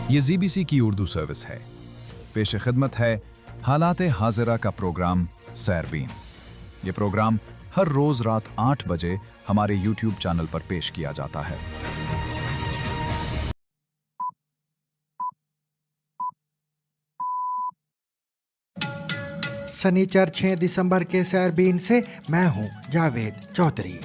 یہ ZBC کی Urdu service ہے. پیش خدمت ہے حالات حاضرہ کا پروگرام سیربین. یہ پروگرام ہر روز رات 8 بجے ہمارے YouTube چینل پر پیش کیا جاتا ہے. سنیچر 6 دسمبر کے سیربین سے میں ہوں جاوید چودھری.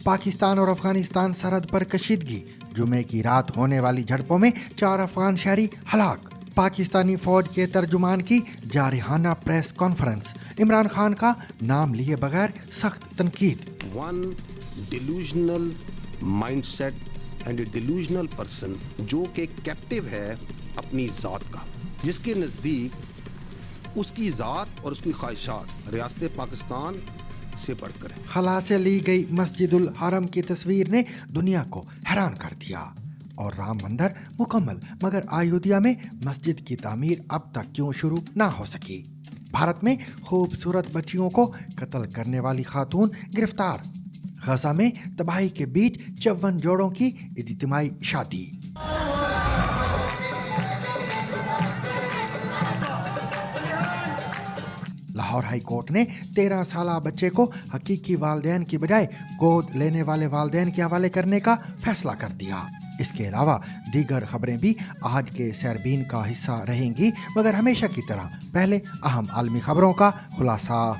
پاکستان اور افغانستان سرحد پر کشیدگی. جمعے کی رات ہونے والی جھڑپوں میں 4 افغان شہری ہلاک. پاکستانی فوج کے ترجمان کی جارحانہ پریس کانفرنس. عمران خان کا نام لیے بغیر سخت تنقید. One delusional mindset and a delusional person جو کہ کیپٹیو ہے اپنی ذات کا, جس کے نزدیک اس کی ذات اور اس کی خواہشات ریاست پاکستان سے بڑھ کر ہیں. خلا سے لی گئی مسجد الحرم کی تصویر نے دنیا کو حیران کر دیا. اور رام مندر مکمل, مگر ایودھیا میں مسجد کی تعمیر اب تک کیوں شروع نہ ہو سکی؟ بھارت میں خوبصورت بچیوں کو قتل کرنے والی خاتون گرفتار. غزہ میں تباہی کے بیچ 54 جوڑوں کی اجتماعی شادی. لاہور ہائی کورٹ نے 13 سالہ بچے کو حقیقی والدین کی بجائے گود لینے والے والدین کے حوالے کرنے کا فیصلہ کر دیا. اس کے علاوہ دیگر خبریں بھی آج کے سیربین کا حصہ رہیں گی, مگر ہمیشہ کی طرح پہلے اہم عالمی خبروں کا خلاصہ.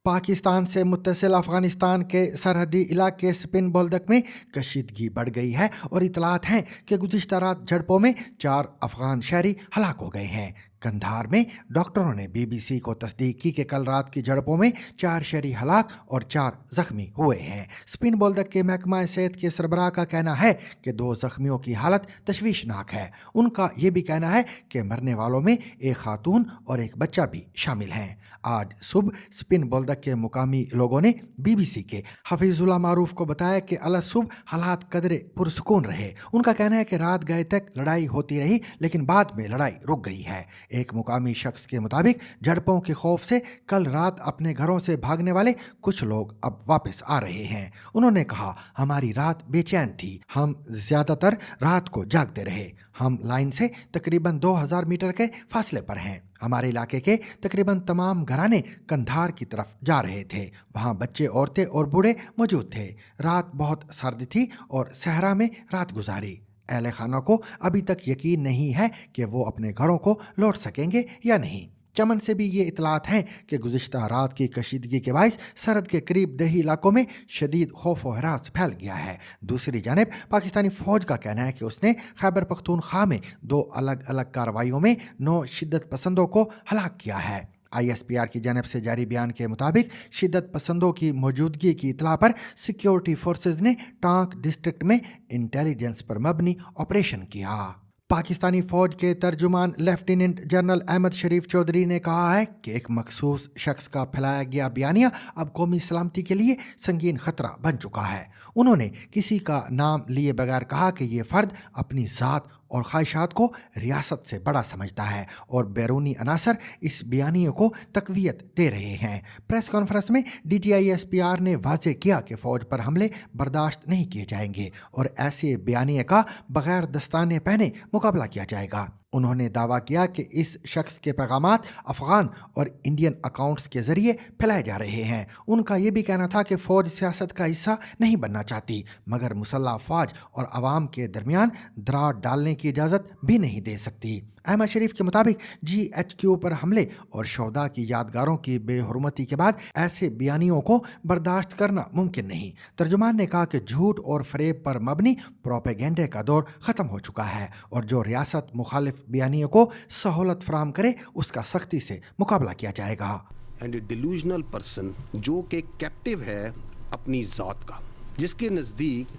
پاکستان سے متصل افغانستان کے سرحدی علاقے سپن بولدک میں کشیدگی بڑھ گئی ہے اور اطلاعات ہیں کہ گزشتہ رات جھڑپوں میں 4 افغان شہری ہلاک ہو گئے ہیں. قندھار میں ڈاکٹروں نے BBC کو تصدیق کی کہ کل رات کی جھڑپوں میں 4 شہری ہلاک اور 4 زخمی ہوئے ہیں. سپن بولدک کے محکمہ صحت کے سربراہ کا کہنا ہے کہ 2 زخمیوں کی حالت تشویشناک ہے. ان کا یہ بھی کہنا ہے کہ مرنے والوں میں ایک خاتون اور ایک بچہ بھی شامل ہیں. آج صبح سپن بولدک کے مقامی لوگوں نے BBC کے حفیظ اللہ معروف کو بتایا کہ صبح حالات قدرے پرسکون رہے. ان کا کہنا ہے کہ رات گئے تک لڑائی ہوتی رہی, لیکن بعد میں لڑائی رک گئی ہے. ایک مقامی شخص کے مطابق جھڑپوں کے خوف سے کل رات اپنے گھروں سے بھاگنے والے کچھ لوگ اب واپس آ رہے ہیں. انہوں نے کہا, ہماری رات بے چین تھی, ہم زیادہ تر رات کو جاگتے رہے. ہم لائن سے تقریباً 2000 میٹر کے فاصلے پر ہیں. ہمارے علاقے کے تقریباً تمام گھرانے قندھار کی طرف جا رہے تھے. وہاں بچے, عورتیں اور بوڑھے موجود تھے. رات بہت سرد تھی اور صحرا میں رات گزاری. اہل خانہ کو ابھی تک یقین نہیں ہے کہ وہ اپنے گھروں کو لوٹ سکیں گے یا نہیں. چمن سے بھی یہ اطلاعات ہیں کہ گزشتہ رات کی کشیدگی کے باعث سرحد کے قریب دیہی علاقوں میں شدید خوف و ہراس پھیل گیا ہے. دوسری جانب پاکستانی فوج کا کہنا ہے کہ اس نے خیبر پختونخوا میں 2 الگ الگ کارروائیوں میں 9 شدت پسندوں کو ہلاک کیا ہے. ISPR کی جانب سے جاری بیان کے مطابق شدت پسندوں کی موجودگی کی اطلاع پر سیکیورٹی فورسز نے ٹانک ڈسٹرکٹ میں انٹیلیجنس پر مبنی آپریشن کیا. پاکستانی فوج کے ترجمان لیفٹیننٹ جنرل احمد شریف چودھری نے کہا ہے کہ ایک مخصوص شخص کا پھیلایا گیا بیانیہ اب قومی سلامتی کے لیے سنگین خطرہ بن چکا ہے. انہوں نے کسی کا نام لیے بغیر کہا کہ یہ فرد اپنی ذات اور خواہشات کو ریاست سے بڑا سمجھتا ہے اور بیرونی عناصر اس بیانیے کو تقویت دے رہے ہیں. پریس کانفرنس میں DG ISPR نے واضح کیا کہ فوج پر حملے برداشت نہیں کیے جائیں گے اور ایسے بیانیے کا بغیر دستانے پہنے مقابلہ کیا جائے گا. انہوں نے دعویٰ کیا کہ اس شخص کے پیغامات افغان اور انڈین اکاؤنٹس کے ذریعے پھیلائے جا رہے ہیں. ان کا یہ بھی کہنا تھا کہ فوج سیاست کا حصہ نہیں بننا چاہتی, مگر مسلح افواج اور عوام کے درمیان دراڑ ڈالنے کی اجازت بھی نہیں دے سکتی. احمد شریف کے مطابق GHQ پر حملے اور شہداء کی یادگاروں کی بے حرمتی کے بعد ایسے بیانیوں کو برداشت کرنا ممکن نہیں. ترجمان نے کہا کہ جھوٹ اور فریب پر مبنی پروپیگنڈے کا دور ختم ہو چکا ہے اور جو ریاست مخالف بیانیے کو سہولت فراہم کرے اس کا سختی سے مقابلہ کیا جائے گا. اینڈ اے ڈیلوژنل پرسن جو کہ کیپٹیو ہے اپنی ذات کا, جس کے نزدیک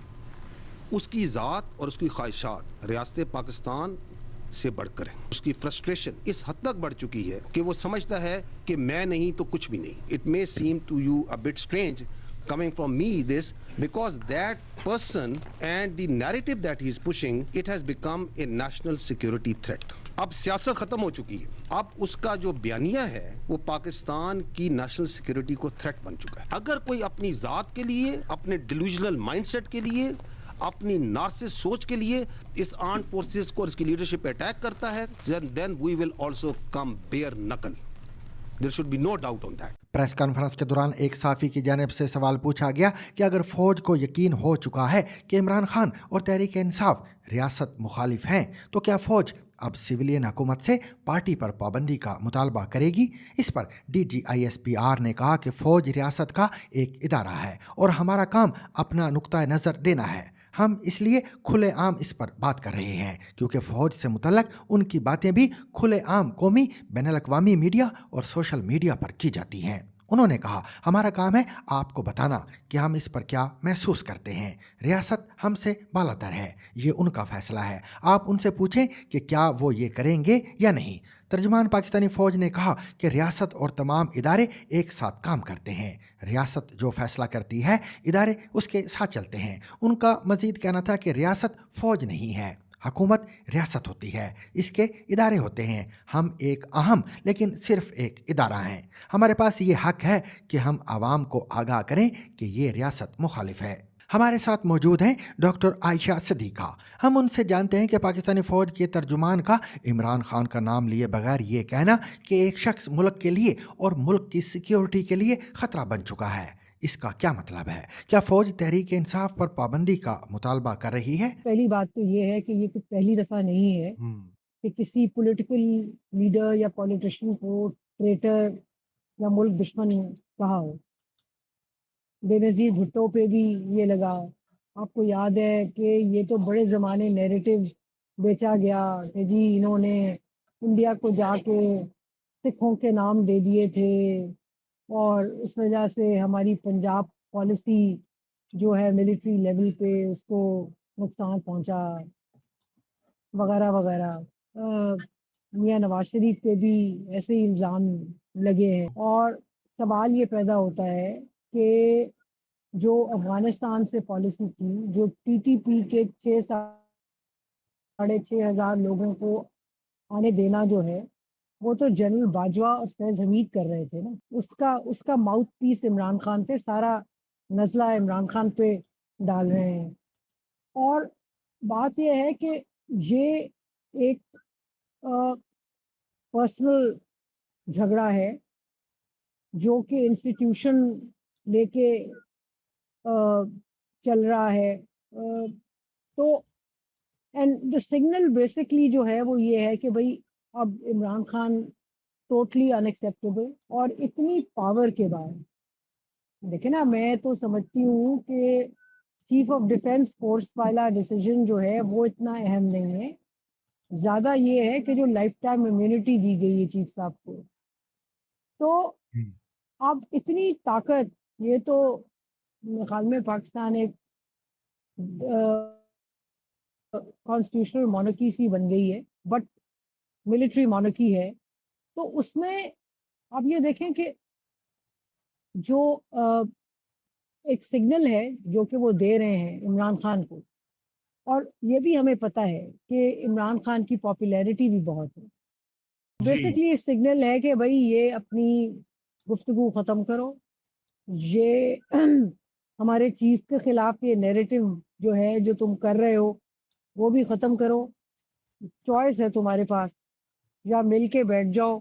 اس کی ذات اور اس کی خواہشات ریاست پاکستان سے بڑھ کر ہیں. اس کی فرسٹریشن اس حد تک بڑھ چکی ہے کہ وہ سمجھتا ہے کہ میں نہیں تو کچھ بھی نہیں. It may seem to you a bit strange coming from me this, because that person and the narrative that he is pushing, it has become a national security threat. اب سیاست ختم ہو چکی ہے. اب اس کا جو بیانیہ ہے وہ پاکستان کی نیشنل سیکیورٹی کو تھریٹ بن چکا ہے. اگر کوئی اپنی ذات کے لیے, اپنے ڈیلوژنل مائنڈ سیٹ کے لیے, اپنی نارسس سوچ کے لیے اس آرمڈ فورسز کو اور اس کی لیڈرشپ پہ اٹیک کرتا ہے, then we will also come bare knuckle. There should be no doubt on that. Press conference کے دوران ایک صحافی کی جانب سے سوال پوچھا گیا کہ اگر فوج کو یقین ہو چکا ہے کہ عمران خان اور تحریک انصاف ریاست مخالف ہیں تو کیا فوج اب سویلین حکومت سے پارٹی پر پابندی کا مطالبہ کرے گی؟ اس پر DGISPR نے کہا کہ فوج ریاست کا ایک ادارہ ہے اور ہمارا کام اپنا نقطہ نظر دینا ہے. ہم اس لیے کھلے عام اس پر بات کر رہے ہیں کیونکہ فوج سے متعلق ان کی باتیں بھی کھلے عام قومی, بین الاقوامی میڈیا اور سوشل میڈیا پر کی جاتی ہیں. انہوں نے کہا ہمارا کام ہے آپ کو بتانا کہ ہم اس پر کیا محسوس کرتے ہیں. ریاست ہم سے بالاتر ہے, یہ ان کا فیصلہ ہے. آپ ان سے پوچھیں کہ کیا وہ یہ کریں گے یا نہیں. ترجمان پاکستانی فوج نے کہا کہ ریاست اور تمام ادارے ایک ساتھ کام کرتے ہیں. ریاست جو فیصلہ کرتی ہے ادارے اس کے ساتھ چلتے ہیں. ان کا مزید کہنا تھا کہ ریاست فوج نہیں ہے, حکومت ریاست ہوتی ہے, اس کے ادارے ہوتے ہیں. ہم ایک اہم لیکن صرف ایک ادارہ ہیں. ہمارے پاس یہ حق ہے کہ ہم عوام کو آگاہ کریں کہ یہ ریاست مخالف ہے. ہمارے ساتھ موجود ہیں ڈاکٹر عائشہ صدیقہ. ہم ان سے جانتے ہیں کہ پاکستانی فوج کے ترجمان کا عمران خان کا نام لیے بغیر یہ کہنا کہ ایک شخص ملک کے لیے اور ملک کی سیکیورٹی کے لیے خطرہ بن چکا ہے, اس کا کیا مطلب ہے؟ کیا فوج تحریک انصاف پر پابندی کا مطالبہ کر رہی ہے؟ پہلی بات تو یہ ہے کہ یہ کوئی پہلی دفعہ نہیں ہے کہ کسی پولیٹیکل لیڈر یا پولیٹیشین کو ٹریٹر یا ملک دشمن کہا ہو. بے نظیر بھٹو پہ بھی یہ لگا. آپ کو یاد ہے کہ یہ تو بڑے زمانے نیریٹو بیچا گیا کہ جی انہوں نے انڈیا کو جا کے سکھوں کے نام دے دیے تھے اور اس وجہ سے ہماری پنجاب پالیسی جو ہے ملٹری لیول پہ اس کو نقصان پہنچا وغیرہ وغیرہ. میاں نواز شریف پہ بھی ایسے ہی الزام لگے ہیں. اور سوال یہ پیدا ہوتا ہے کہ جو افغانستان سے پالیسی تھی, جو TTP کے 6,500 لوگوں کو آنے دینا جو ہے وہ تو جنرل باجوہ اور فیض حمید کر رہے تھے نا. اس کا ماؤتھ پیس عمران خان تھے, سارا نزلہ عمران خان پہ ڈال رہے ہیں. اور بات یہ ہے کہ یہ ایک پرسنل جھگڑا ہے جو کہ انسٹیٹیوشن لے کے چل رہا ہے. تو اینڈ دا سگنل بیسکلی جو ہے وہ یہ ہے کہ بھائی اب عمران خان ٹوٹلی ان ایکسیپٹیبل. اور اتنی پاور کے بعد دیکھیں نا, میں تو سمجھتی ہوں کہ چیف آف ڈیفینس فورس والا ڈیسیجن جو ہے وہ اتنا اہم نہیں ہے. زیادہ یہ ہے کہ جو لائف ٹائم امیونٹی دی گئی ہے چیف صاحب کو, تو اب اتنی طاقت, یہ تو میرے خیال میں پاکستان ایک کانسٹیٹیوشنل مونارکی سی بن گئی ہے بٹ ملٹری مونارکی ہے. تو اس میں آپ یہ دیکھیں کہ جو ایک سگنل ہے جو کہ وہ دے رہے ہیں عمران خان کو, اور یہ بھی ہمیں پتہ ہے کہ عمران خان کی پاپولیرٹی بھی بہت ہے. بیسکلی سگنل ہے کہ بھائی یہ اپنی گفتگو ختم کرو, یہ ہمارے چیف کے خلاف یہ نیریٹو جو ہے جو تم کر رہے ہو وہ بھی ختم کرو. چوائس ہے تمہارے پاس, یا مل کے بیٹھ جاؤ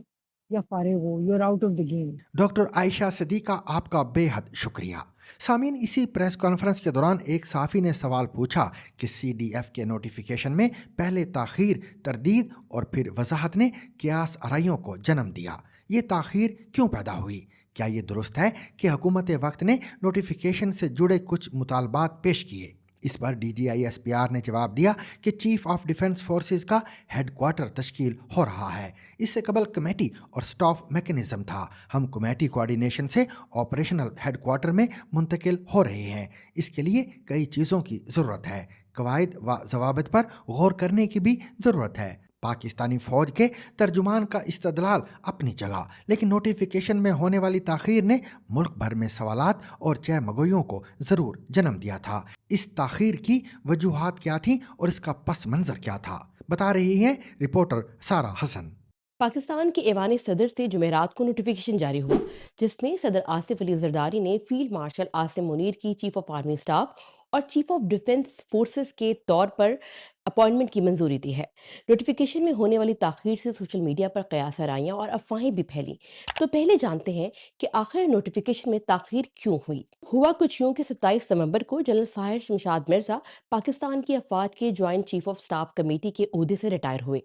یا فارغ ہو, you are out of the game. Doctor Ayesha Siddiqa, آپ کا بے حد شکریہ. سامعین, اسی پریس کانفرنس کے دوران ایک صحافی نے سوال پوچھا کہ CDF کے نوٹیفیکیشن میں پہلے تاخیر, تردید اور پھر وضاحت نے قیاس آرائیوں کو جنم دیا. یہ تاخیر کیوں پیدا ہوئی؟ کیا یہ درست ہے کہ حکومت وقت نے نوٹیفیکیشن سے جڑے کچھ مطالبات پیش کیے؟ اس پر DGISPR نے جواب دیا کہ چیف آف ڈیفنس فورسز کا ہیڈ کوارٹر تشکیل ہو رہا ہے. اس سے قبل کمیٹی اور سٹاف میکنزم تھا. ہم کمیٹی کوارڈینیشن سے آپریشنل ہیڈ کوارٹر میں منتقل ہو رہے ہیں. اس کے لیے کئی چیزوں کی ضرورت ہے. قواعد و ضوابط پر غور کرنے کی بھی ضرورت ہے. پاکستانی فوج کے ترجمان کا استدلال اپنی جگہ, لیکن نوٹیفیکیشن میں ہونے والی تاخیر نے ملک بھر میں سوالات اور چہ مگویوں کو ضرور جنم دیا تھا. اس تاخیر کی وجوہات کیا تھیں اور اس کا پس منظر کیا تھا؟ बता रही हैं रिपोर्टर सारा हसन। पाकिस्तान के ऐवान सदर से जुमेरात को नोटिफिकेशन जारी हुआ जिसमें सदर आसिफ अली जरदारी ने फील्ड मार्शल आसिम मुनीर की चीफ ऑफ आर्मी स्टाफ और चीफ ऑफ डिफेंस फोर्सेस के तौर पर अपॉइंटमेंट की मंजूरी दी है। नोटिफिकेशन में होने वाली ताखीर से सोशल मीडिया पर कयास आराइयां और अफवाहें भी फैली। तो पहले जानते हैं कि आखिर नोटिफिकेशन में ताखीर क्यों हुई। हुआ कुछ यूं कि 27 नवंबर को जनरल साहिर शमशाद मिर्जा पाकिस्तान की अफवाज के joint chief of staff committee के ओहदे से रिटायर हुए।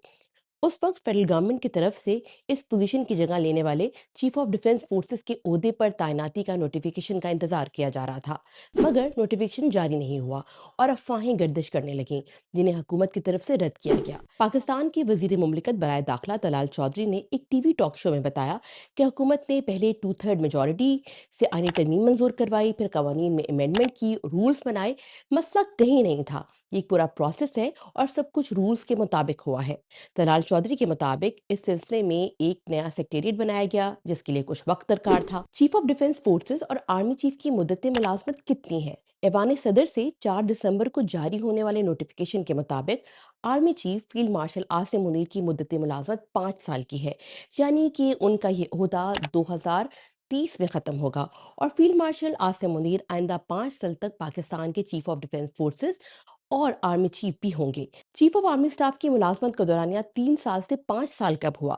उस वक्त फेडरल गवर्नमेंट की तरफ से इस पोजीशन की जगह लेने वाले चीफ ऑफ डिफेंस फोर्सेस के ओहदे पर तैनाती का नोटिफिकेशन का इंतजार किया जा रहा था, मगर नोटिफिकेशन जारी नहीं हुआ और अफवाहें गर्दिश करने लगीं जिन्हें हुकूमत की तरफ से रद्द किया गया। पाकिस्तान के वजीर मुमलिकत बराए दाखिला तलाल चौधरी ने एक टीवी टॉक शो में बताया कि हुकूमत ने पहले 2/3 मेजॉरिटी से आईनी तरमीम मंजूर करवाई, फिर कवानीन में अमेंडमेंट की, रूल्स बनाए। मसला कहीं नहीं था, ये एक पूरा प्रोसेस है और सब कुछ रूल्स के मुताबिक हुआ है। तलाल चौधरी के मुताबिक इस सिलसिले में एक नया सेक्रेटेरिएट बनाया गया जिसके लिए कुछ वक्त दरकार था। चीफ ऑफ डिफेंस फोर्सेस और आर्मी चीफ की मुद्दत मुलाजमत कितनी है? ऐवान सदर से 4 दिसंबर को जारी होने वाले नोटिफिकेशन के मुताबिक army chief field marshal Asim Munir की मुद्दत मुलाजमत 5 साल की है, यानी कि उनका ये ओहदा 2030 में खत्म होगा और फील्ड मार्शल आसिम मुनीर आइंदा 5 साल तक पाकिस्तान के चीफ ऑफ डिफेंस फोर्सेस और आर्मी चीफ भी होंगे। चीफ ऑफ आर्मी स्टाफ की मुलाजमत का दौरानिया 3 साल से 5 साल कब हुआ?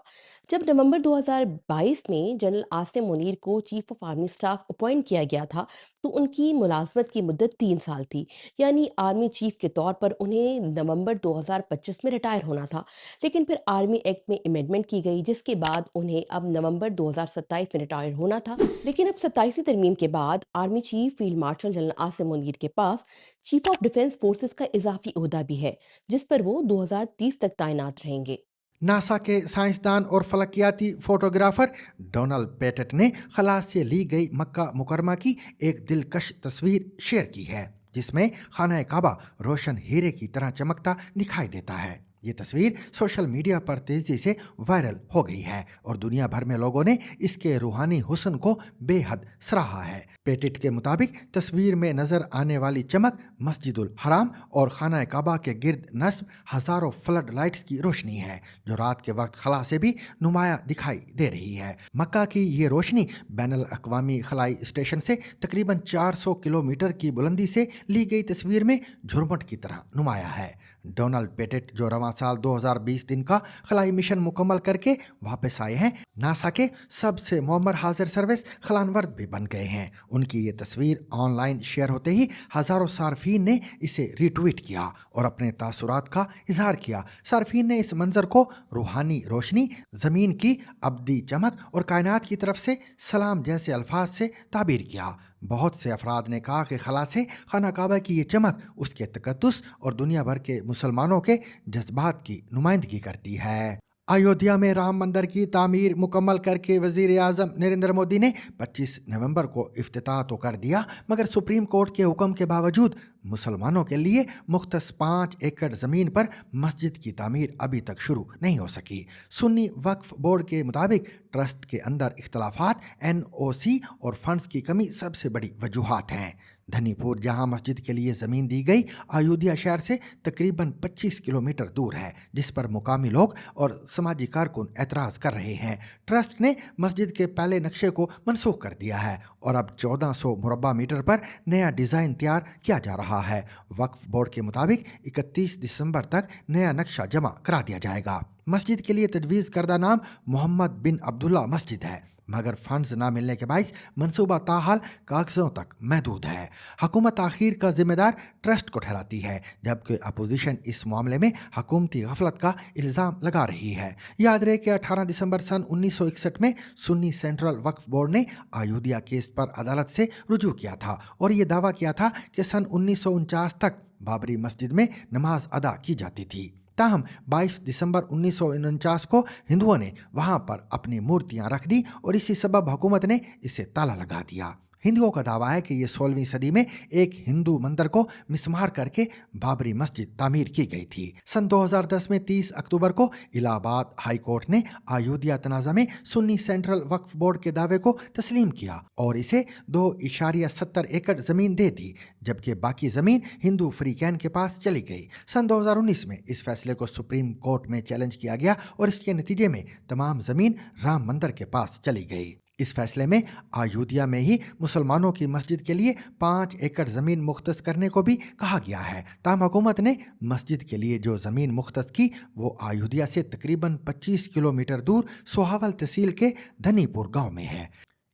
जब नवंबर 2022 में जनरल आसिम मुनीर को chief of army staff appoint किया गया था तो उनकी मुलाजमत की मुद्दत 3 साल थी, यानी आर्मी चीफ के तौर पर उन्हें नवंबर 2025 में रिटायर होना था। लेकिन फिर आर्मी एक्ट में अमेंडमेंट की गई जिसके बाद उन्हें अब नवंबर 2027 में रिटायर होना था। लेकिन अब 27वीं तरमीम के बाद army chief field marshal general Asim Munir के पास चीफ ऑफ डिफेंस फोर्सेस का इजाफी ओहदा भी है जिस पर वो 2030 तक तैनात रहेंगे। नासा के साइंसदान और फलकियाती फोटोग्राफर डोनाल्ड पेटेट ने खला से ली गई मक्का मुकरमा की एक दिलकश तस्वीर शेयर की है जिसमें खाना काबा रोशन हीरे की तरह चमकता दिखाई देता है। ये तस्वीर सोशल मीडिया पर तेजी से वायरल हो गई है और दुनिया भर में लोगों ने इसके रूहानी हुस्न को बेहद सराहा है। पेटिट के मुताबिक तस्वीर में नजर आने वाली चमक मस्जिदुल हराम और खाना काबा के गिर्द नस्ब हजारों फ्लड लाइट्स की रोशनी है जो रात के वक्त खला से भी नुमाया दिखाई दे रही है। मक्का की ये रोशनी बैनुल अक़वामी खलाई स्टेशन से तकरीबन 400 किलोमीटर की बुलंदी से ली गई तस्वीर में झुरमुट की तरह नुमाया है। डोनाल्ड पेटेट जो रवां साल 2020 दिन का खलाई मिशन मुकम्मल करके वापस आए हैं, नासा के सबसे मुअम्मर हाजिर सर्विस खलानवर्द भी बन गए हैं। उनकी ये तस्वीर ऑनलाइन शेयर होते ही हजारों सार्फिन ने इसे रीट्वीट किया और अपने तासुरात का इजहार किया। सार्फिन ने इस मंजर को रूहानी रोशनी, ज़मीन की अब्दी चमक और कायनात की तरफ से सलाम जैसे अल्फाज से ताबीर किया। बहुत से अफराद ने कहा कि खला से खाना काबा की ये चमक उसके तकद्दुस और दुनिया भर के मुसलमानों के जज्बात की नुमाइंदगी करती है। अयोध्या में राम मंदिर की तामीर मुकम्मल करके वजीर आज़म नरेंद्र मोदी ने 25 नवंबर को इफ्तिताह तो कर दिया, मगर सुप्रीम कोर्ट के हुक्म के बावजूद मुसलमानों के लिए मुख्तस 5 एकड़ ज़मीन पर मस्जिद की तामीर अभी तक शुरू नहीं हो सकी। सुन्नी वक्फ बोर्ड के मुताबिक ट्रस्ट के अंदर इख्तलाफात, NOC और फंड्स की कमी सबसे बड़ी वजूहात हैं। धनीपुर जहां मस्जिद के लिए ज़मीन दी गई अयोध्या शहर से तकरीबन 25 किलोमीटर दूर है, जिस पर मुकामी लोग और समाजी कारकुन एतराज़ कर रहे हैं। ट्रस्ट ने मस्जिद के पहले नक्शे को मनसूख कर दिया है और अब 1400 मुरब्बा मीटर पर नया डिज़ाइन तैयार किया जा रहा है। वक्फ बोर्ड के मुताबिक 31 दिसंबर तक नया नक्शा जमा करा दिया जाएगा। मस्जिद के लिए तजवीज़ करदा नाम मोहम्मद बिन अब्दुल्ला मस्जिद है, मगर फंड्स ना मिलने के बाइस मंसूबा ताहाल कागजों तक महदूद है। हुकूमत आखिर का जिम्मेदार ट्रस्ट को ठहराती है, जबकि अपोजिशन इस मामले में हुकूमती गफलत का इल्ज़ाम लगा रही है। याद रहे कि 18 दिसंबर सन 1961 में सुन्नी सेंट्रल वक्फ बोर्ड ने अयोध्या केस पर अदालत से रुजू किया था और ये दावा किया था कि सन 1949 तक बाबरी मस्जिद में नमाज अदा की जाती थी। ताहम 22 दिसंबर 1949 को हिंदुओं ने वहां पर अपनी मूर्तियां रख दी और इसी सबब हुकूमत ने इसे ताला लगा दिया। हिंदुओं का दावा है कि ये 16वीं सदी में एक हिंदू मंदिर को मिसमार करके बाबरी मस्जिद तामीर की गई थी। सन 2010 में 30 अक्टूबर को इलाहाबाद हाई कोर्ट ने अयोध्या तनाज़ा में सुन्नी सेंट्रल वक्फ बोर्ड के दावे को तस्लीम किया और इसे 2.70 एकड़ जमीन दे दी, जबकि बाकी जमीन हिंदू फ्रीकैन के पास चली गई। सन 2019 में इस फैसले को सुप्रीम कोर्ट में चैलेंज किया गया और इसके नतीजे में तमाम जमीन राम मंदिर के पास चली गई। इस फैसले में अयोध्या में ही मुसलमानों की मस्जिद के लिए 5 एकड़ ज़मीन मुख्तस करने को भी कहा गया है। ताहम हुकूमत ने मस्जिद के लिए जो ज़मीन मुख्तस की वो अयोध्या से तकरीबन 25 किलोमीटर दूर सोहावल तहसील के धनीपुर गांव में है।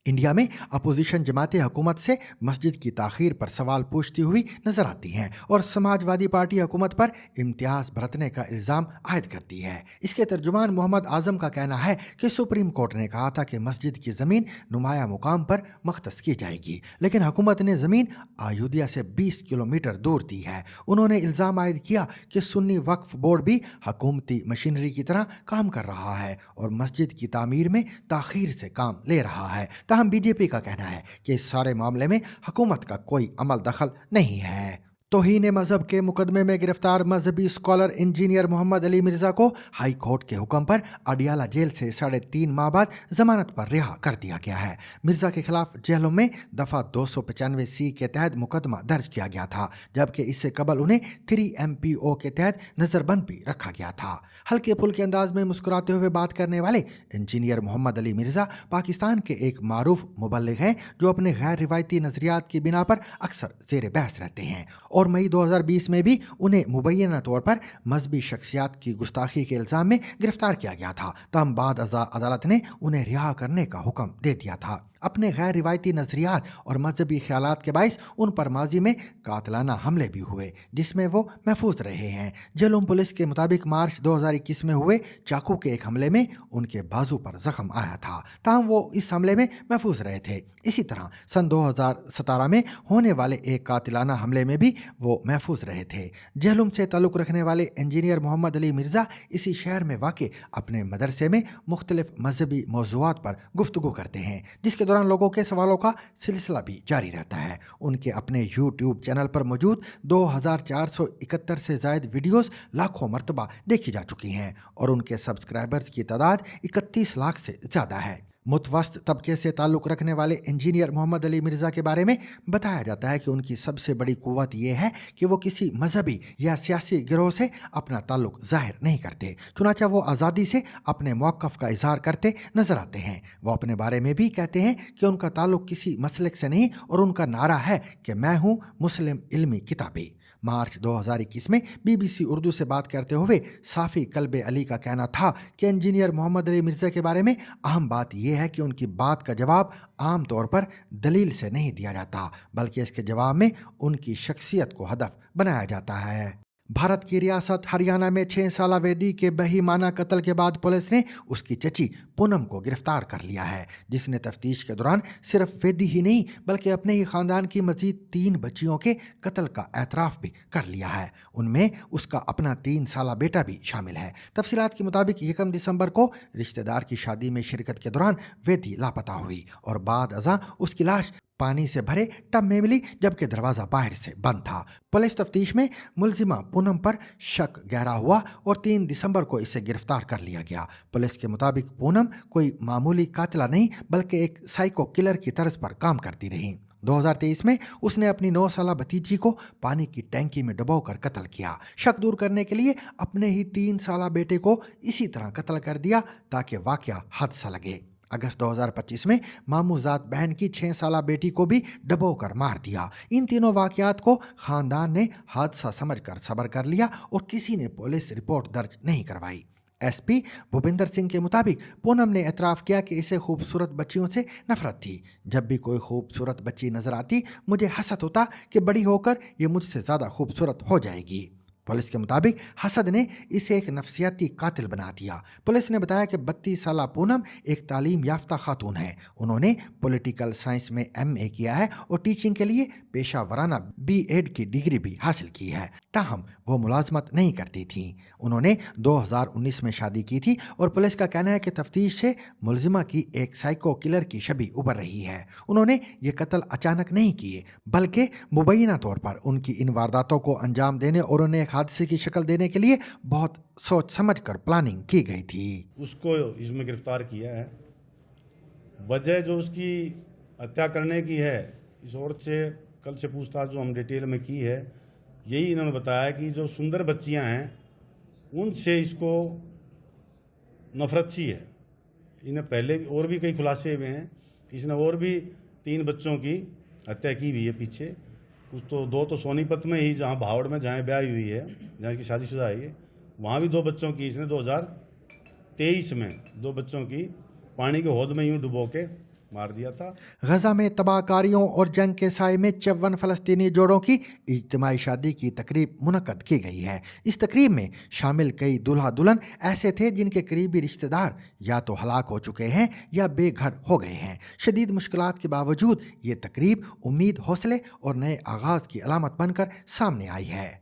इंडिया में अपोजिशन जमातें हुकूमत से मस्जिद की ताख़ीर पर सवाल पूछती हुई नजर आती हैं और समाजवादी पार्टी हुकूमत पर इम्तियाज़ बरतने का इल्ज़ाम आयद करती है। इसके तर्जुमान मोहम्मद आज़म का कहना है कि सुप्रीम कोर्ट ने कहा था कि मस्जिद की ज़मीन नुमाया मुकाम पर मख्तस की जाएगी, लेकिन हुकूमत ने ज़मीन अयोध्या से 20 किलोमीटर दूर दी है। उन्होंने इल्ज़ाम आयद किया कि सुन्नी वक्फ बोर्ड भी हुकूमती मशीनरी की तरह काम कर रहा है और मस्जिद की तामीर में ताख़ीर से काम ले रहा है। ताहम बीजेपी का कहना है कि इस सारे मामले में हुकूमत का कोई अमल दखल नहीं है। तौहीन मजहब के मुकदमे में गिरफ्तार मजहबी स्कॉलर इंजीनियर मोहम्मद अली मिर्ज़ा को हाई कोर्ट के हुक्म पर अडियाला जेल से 3.5 माह बाद जमानत पर रिहा कर दिया गया है। मिर्ज़ा के खिलाफ जेलों में दफ़ा 295C के तहत मुकदमा दर्ज किया गया था, जबकि इससे कबल उन्हें 3MPO के तहत नज़रबंद भी रखा गया था। हल्के फुल्के अंदाज में मुस्कुराते हुए बात करने वाले इंजीनियर मोहम्मद अली मिर्ज़ा पाकिस्तान के एक मारूफ मुबल्लिग हैं जो अपने गैर रिवायती नज़रियात की बिना पर अक्सर ज़ेर बहस रहते हैं और मई 2020 में भी उन्हें मुबैना तौर पर मजहबी शख्सियात की गुस्ताखी के इल्ज़ाम में गिरफ्तार किया गया था। तमाम बाद अदालत ने उन्हें रिहा करने का हुक्म दे दिया था। अपने गैर रिवायती नज़रियात और मजहबी ख्यालात के बाइस उन पर माजी में कातलाना हमले भी हुए, जिसमें वो महफूज रहे हैं। जेलोम पुलिस के मुताबिक मार्च 2021 में हुए चाकू के एक हमले में उनके बाजू पर जख्म आया था, ताहम वो इस हमले में महफूज रहे थे। इसी तरह सन 2017 में होने वाले एक कातिलाना हमले में भी वो महफूज रहे थे। जेहलुम से ताल्लुक़ रखने वाले इंजीनियर मोहम्मद अली मिर्ज़ा इसी शहर में वाक़ अपने मदरसे में मुख्तलिफ मजहबी मौज़ूआत पर गुफ्तगू करते हैं, जिसके दौरान लोगों के सवालों का सिलसिला भी जारी रहता है। उनके अपने यूट्यूब चैनल पर मौजूद 2471 से ज़ायद वीडियोस लाखों मरतबा देखी जा चुकी हैं और उनके सब्सक्राइबर्स की तादाद 31 लाख से ज़्यादा है। मुतवस्त तबके से ताल्लुक़ रखने वाले इंजीनियर मोहम्मद अली मिर्ज़ा के बारे में बताया जाता है कि उनकी सबसे बड़ी क़ुव्वत यह है कि वो किसी मजहबी या सियासी गिरोह से अपना ताल्लुक़ ज़ाहिर नहीं करते, चुनांचे वो आज़ादी से अपने मौक़िफ़ का इज़हार करते नज़र आते हैं। वो अपने बारे में भी कहते हैं कि उनका ताल्लुक़ किसी मसलक से नहीं और उनका नारा है कि मैं हूँ मुस्लिम इल्मी किताबी। मार्च 2021 में BBC उर्दू से बात करते हुए साफ़ी कल्बे अली का कहना था कि इंजीनियर मोहम्मद अली मिर्ज़ा के बारे में अहम बात यह है कि उनकी बात का जवाब आम तौर पर दलील से नहीं दिया जाता, बल्कि इसके जवाब में उनकी शख्सियत को हदफ बनाया जाता है। भारत की रियासत हरियाणा में 6 साला वेदी के बेईमाना कत्ल के बाद पुलिस ने उसकी चची पूनम को गिरफ्तार कर लिया है, जिसने तफ्तीश के दौरान सिर्फ वेदी ही नहीं बल्कि अपने ही खानदान की मजीद 3 बच्चियों के कत्ल का एतराफ़ भी कर लिया है। उनमें उसका अपना 3 साला बेटा भी शामिल है। तफसीलात के मुताबिक 1 दिसंबर को रिश्तेदार की शादी में शिरकत के दौरान वेदी लापता हुई और बाद अज़ां उसकी लाश पानी से भरे टब में मिली, जबकि दरवाज़ा बाहर से बंद था। पुलिस तफ्तीश में मुलजिमा पूनम पर शक गहरा हुआ और 3 दिसंबर को इसे गिरफ्तार कर लिया गया। पुलिस के मुताबिक पूनम कोई मामूली कातिला नहीं बल्कि एक साइको किलर की तर्ज पर काम करती रही। 2023 में उसने अपनी 9 साला भतीजी को पानी की टैंकी में डुबोकर कत्ल किया। शक दूर करने के लिए अपने ही 3 साला बेटे को इसी तरह कत्ल कर दिया ताकि वाक़या हादसा लगे। अगस्त 2025 में मामूजात बहन की 6 साला बेटी को भी डबोकर मार दिया। इन तीनों वाक़यात को ख़ानदान ने हादसा समझकर सब्र कर लिया और किसी ने पुलिस रिपोर्ट दर्ज नहीं करवाई। SP भूपिंदर सिंह के मुताबिक पूनम ने एतराफ़ किया कि इसे खूबसूरत बच्चियों से नफरत थी। जब भी कोई खूबसूरत बच्ची नज़र आती मुझे हसद होता कि बड़ी होकर ये मुझसे ज़्यादा खूबसूरत हो जाएगी। पुलिस के मुताबिक हसद ने इसे एक नफसियाती कातिल बना दिया। पुलिस ने बताया कि 32 साला पूनम एक तालीम याफ्ता खातून है। उन्होंने पॉलिटिकल साइंस में MA किया है और टीचिंग के लिए पेशा वराना B.Ed की डिग्री भी हासिल की है। ताहम वो मुलाजमत नहीं करती थी। उन्होंने 2019 में शादी की थी और पुलिस का कहना है कि तफ्तीश से मुलजिमा की एक साइको किलर की छवि उभर रही है। उन्होंने ये कत्ल अचानक नहीं किए, बल्कि मुबैना तौर पर उनकी इन वारदातों को अंजाम देने और उन्हें एक हादसे की शक्ल देने के लिए बहुत सोच समझ कर प्लानिंग की गई थी। उसको इसमें गिरफ्तार किया है। वजह जो उसकी हत्या करने की है, इस औरत से कल से पूछताछ जो हम डिटेल में की है, यही इन्होंने बताया कि जो सुंदर बच्चियां हैं उनसे इसको नफरत सी है। इन्हें पहले और भी कई खुलासे हुए हैं। इसने और भी 3 बच्चों की हत्या की हुई है पीछे। कुछ तो 2 तो सोनीपत में ही, जहाँ भावड़ में जहाँ ब्याह हुई है, जहाँ इसकी शादीशुदा है, वहाँ भी 2 बच्चों की इसने 2023 में 2 बच्चों की पानी के हौद में यूं डुबो के मार दिया था। गजा में तबाहकारियों और जंग के साए में 54 फलस्तीनी जोड़ों की इज्तिमाई शादी की तकरीब मुनक्कद की गई है। इस तकरीब में शामिल कई दूल्हा दुल्हन ऐसे थे जिनके करीबी रिश्तेदार या तो हलाक हो चुके हैं या बेघर हो गए हैं। शदीद मुश्किलात के बावजूद ये तकरीब उम्मीद, हौसले और नए आगाज की अलामत बनकर सामने आई है।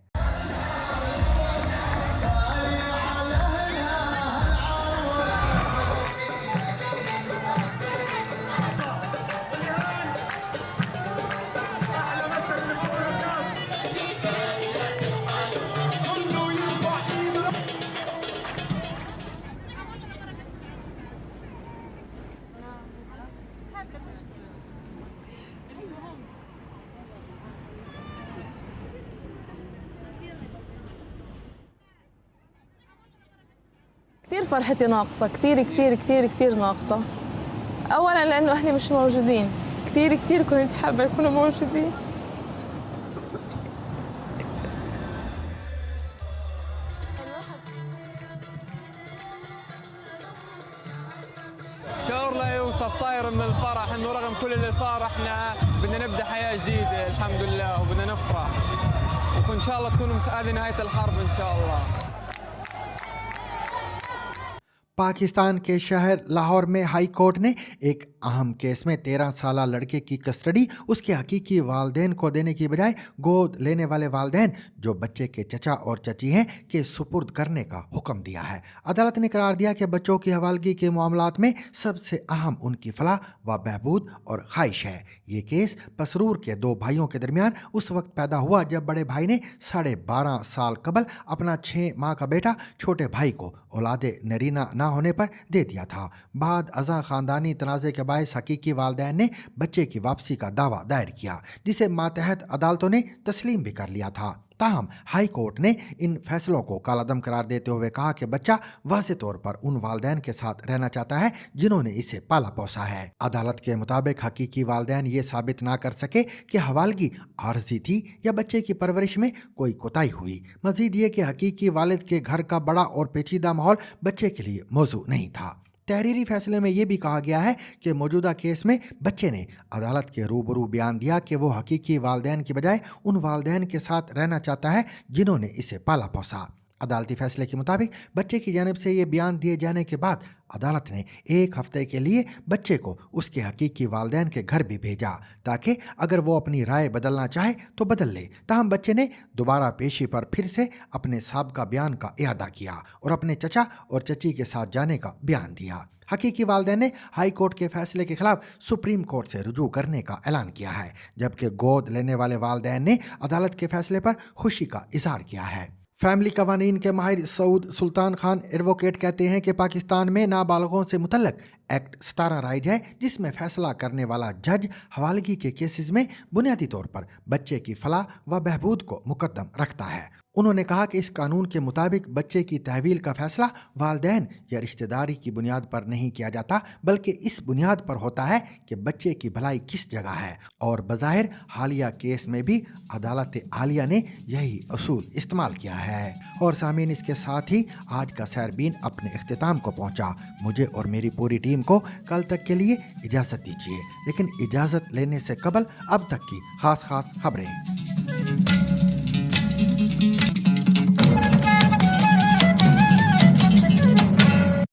كتير فرحتي ناقصة، كتير كتير كتير كتير ناقصة. أولاً لأنه أهلي مش موجودين، كتير كتير كنت حابة يكونوا موجودين. شعور لا يوصف، طاير من الفرح إنه رغم كل اللي صار إحنا بدنا نبدأ حياة جديدة الحمد لله وبدنا نفرح، وإن شاء الله تكون هذه نهاية الحرب إن شاء الله. पाकिस्तान के शहर लाहौर में हाई कोर्ट ने एक अहम केस में 13 साला लड़के की कस्टडी उसके हकीकी वालदेन को देने की बजाय गोद लेने वाले वालदेन जो बच्चे के चचा और चची हैं के सुपुर्द करने का हुक्म दिया है। अदालत ने करार दिया कि बच्चों की हवालगी के मामलात में सबसे अहम उनकी फलाह व बहबूद और ख्वाहिश है। ये केस पसरूर के 2 भाइयों के दरमियान उस वक्त पैदा हुआ जब बड़े भाई ने 12.5 साल कबल अपना 6 माह का बेटा छोटे भाई को औलादे नरीना ना होने पर दे दिया था। बाद अज़ा ख़ानदानी तनाज़े के बायस हकीकी वालदैन ने बच्चे की वापसी का दावा दायर किया, जिसे मातहत अदालतों ने तस्लीम भी कर लिया था। ताहम हाई कोर्ट ने इन फैसलों को कालादम करार देते हुए कहा कि बच्चा वाज़े तौर पर उन वालदैन के साथ रहना चाहता है जिन्होंने इसे पाला पोसा है। अदालत के मुताबिक हकीकी वालदैन ये साबित ना कर सके कि हवालगी आर्जी थी या बच्चे की परवरिश में कोई कोताही हुई। मजीद ये कि हकीकी वालिद के घर का बड़ा और पेचीदा माहौल बच्चे के लिए मौजू नहीं था। तहरीरी फैसले में यह भी कहा गया है कि मौजूदा केस में बच्चे ने अदालत के रूबरू बयान दिया कि वो हकीकी वालदैन की बजाय उन वालदैन के साथ रहना चाहता है जिन्होंने इसे पाला पोसा। अदालती फैसले के मुताबिक बच्चे की जानिब से ये बयान दिए जाने के बाद अदालत ने 1 हफ्ते के लिए बच्चे को उसके हकीकी वालदैन के घर भी भेजा ताकि अगर वो अपनी राय बदलना चाहे तो बदल ले। ताहम बच्चे ने दोबारा पेशी पर फिर से अपने साबका बयान का इयादा किया और अपने चचा और चची के साथ जाने का बयान दिया। हकीकी वालदैन ने हाई कोर्ट के फैसले के खिलाफ सुप्रीम कोर्ट से रुजू करने का ऐलान किया है, जबकि गोद लेने वाले वालदैन ने अदालत के फैसले पर खुशी का इजहार किया है। फैमिली कवानीन के माहिर सऊद सुल्तान खान एडवोकेट कहते हैं कि पाकिस्तान में नाबालगों से मुतल्लक एक्ट 17 राइज है, जिसमें फैसला करने वाला जज हवालगी के केसेस में बुनियादी तौर पर बच्चे की फलाह व बहबूद को मुकद्दम रखता है। उन्होंने कहा कि इस कानून के मुताबिक बच्चे की तहवील का फैसला वालदैन या रिश्तेदारी की बुनियाद पर नहीं किया जाता, बल्कि इस बुनियाद पर होता है कि बच्चे की भलाई किस जगह है। और बज़ाहिर हालिया केस में भी अदालत आलिया ने यही असूल इस्तेमाल किया है। और सामीन, इसके साथ ही आज का सैरबीन अपने इख्तिताम को पहुंचा। मुझे और मेरी पूरी टीम को कल तक के लिए इजाज़त दीजिए, लेकिन इजाज़त लेने से कबल अब तक की खास खबरें।